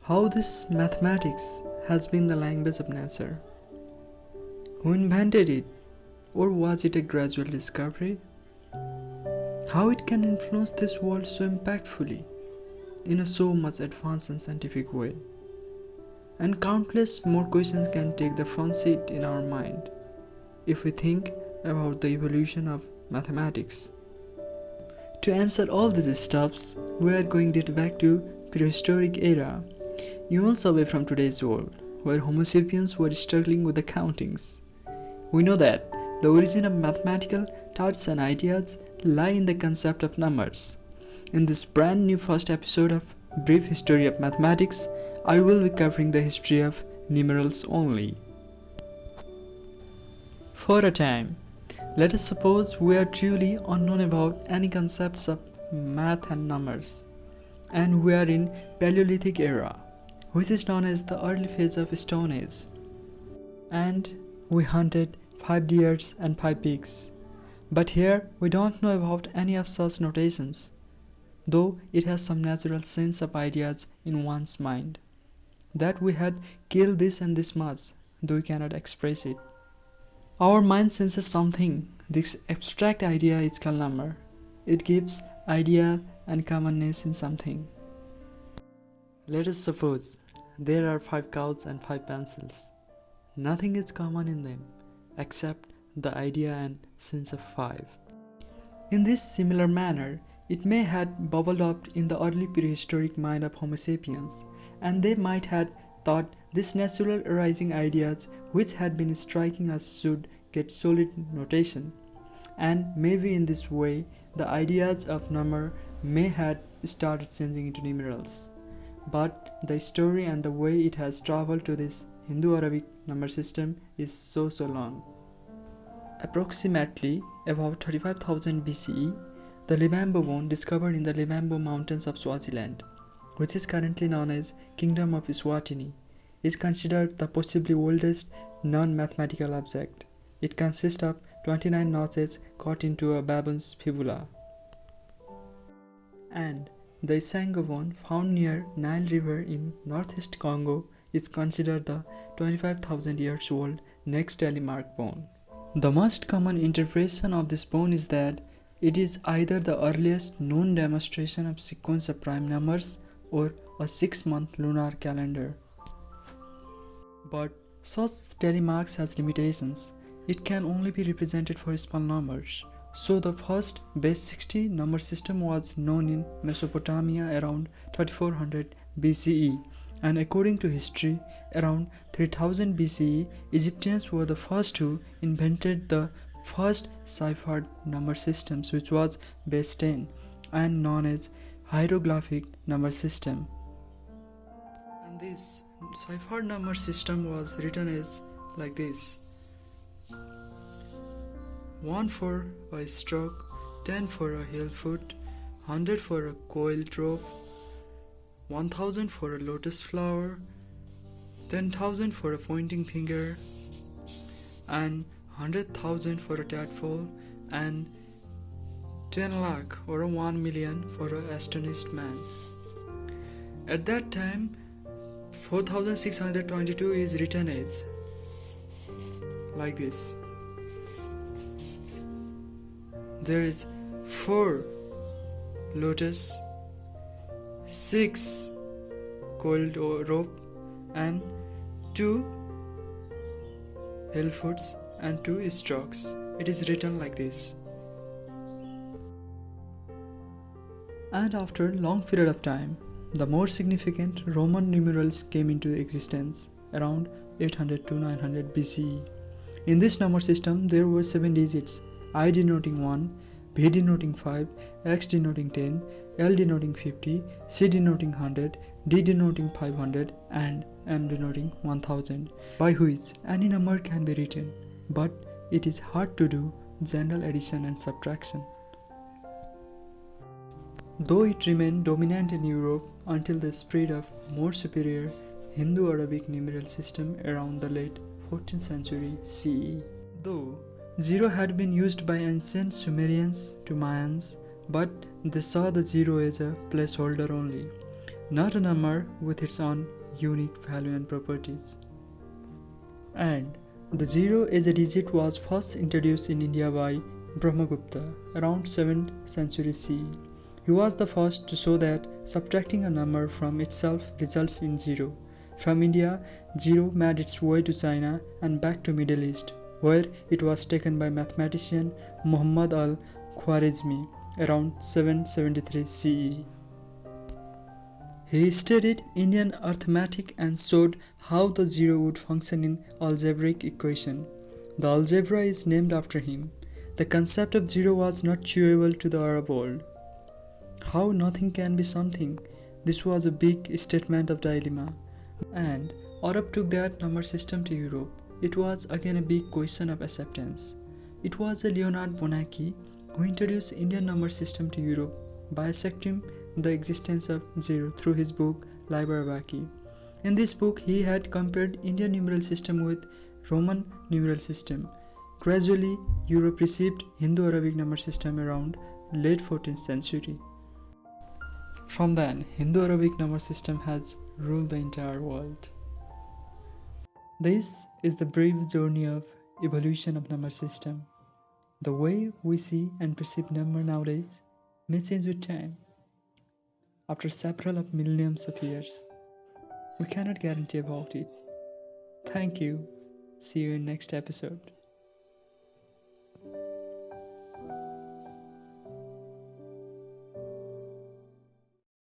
How this mathematics has been the language of nature. Who invented it? Or was it a gradual discovery? How it can influence this world so impactfully in a so much advanced and scientific way? And countless more questions can take the front seat in our mind if we think about the evolution of mathematics. To answer all these stuffs, we are going to back to prehistoric era, eons away from today's world, where Homo sapiens were struggling with the countings. We know that the origin of mathematical thoughts and ideas lie in the concept of numbers. In this brand new first episode of Brief History of Mathematics, I will be covering the history of numerals only. For a time, let us suppose we are truly unknown about any concepts of math and numbers, and we are in Paleolithic era, which is known as the early phase of Stone Age. And we hunted 5 deers and 5 pigs. But here we don't know about any of such notations, though it has some natural sense of ideas in one's mind. That we had killed this and this much, though we cannot express it. Our mind senses something. This abstract idea is called number. It gives idea and commonness in something. Let us suppose there are 5 cows and 5 pencils. Nothing is common in them except the idea and sense of 5. In this similar manner, it may have bubbled up in the early prehistoric mind of Homo sapiens, and they might have thought these natural arising ideas which had been striking us should get solid notation, and maybe in this way the ideas of number may have started changing into numerals. But the story and the way it has traveled to this Hindu-Arabic number system is so long. Approximately about 35,000 BCE, the Libambo bone discovered in the Libambo mountains of Swaziland, which is currently known as Kingdom of Eswatini, is considered the possibly oldest non-mathematical object. It consists of 29 notches cut into a baboon's fibula. And the Isango bone found near Nile River in northeast Congo is considered the 25,000 years old next telemark bone. The most common interpretation of this bone is that it is either the earliest known demonstration of sequence of prime numbers or a 6-month lunar calendar. But such telemarks has limitations. It can only be represented for small numbers. So the first base 60 number system was known in Mesopotamia around 3400 BCE, and according to history, around 3000 BCE, Egyptians were the first who invented the first ciphered number systems, which was base 10 and known as hieroglyphic number system. And this ciphered number system was written as like this: 1 for a stroke, 10 for a heel foot, 100 for a coiled rope, 1000 for a lotus flower, 10,000 for a pointing finger, and 100,000 for a tadpole, and 10 lakh or a 1 million for an astonished man. At that time, 4622 is written as like this. There is 4 lotus, 6 coiled rope, and 2 hill foots and 2 strokes. It is written like this. And after a long period of time, the more significant Roman numerals came into existence around 800 to 900 BCE. In this number system, there were 7 digits: I denoting 1, B denoting 5, X denoting 10, L denoting 50, C denoting 100, D denoting 500, and M denoting 1000, by which any number can be written, but it is hard to do general addition and subtraction. Though it remained dominant in Europe until the spread of more superior Hindu-Arabic numeral system around the late 14th century CE. Though 0 had been used by ancient Sumerians to Mayans, but they saw the 0 as a placeholder only. not a number with its own unique value and properties. And the 0 as a digit was first introduced in India by Brahmagupta around 7th century CE. He was the first to show that subtracting a number from itself results in 0. From India, 0 made its way to China and back to Middle East, where it was taken by mathematician Muhammad al-Khwarizmi around 773 CE. He studied Indian arithmetic and showed how the 0 would function in algebraic equation. The algebra is named after him. The concept of 0 was not chewable to the Arab world. How nothing can be something? This was a big statement of dilemma. And Arab took that number system to Europe. It was again a big question of acceptance. It was Leonard Bonacci who introduced Indian number system to Europe by accepting the existence of 0 through his book Liber Bacchi. In this book, he had compared Indian numeral system with Roman numeral system. Gradually, Europe received Hindu-Arabic number system around late 14th century. From then, Hindu-Arabic number system has ruled the entire world. This is the brief journey of evolution of number system. The way we see and perceive number nowadays may change with time. After several of millions of years, we cannot guarantee about it. Thank you. See you in next episode.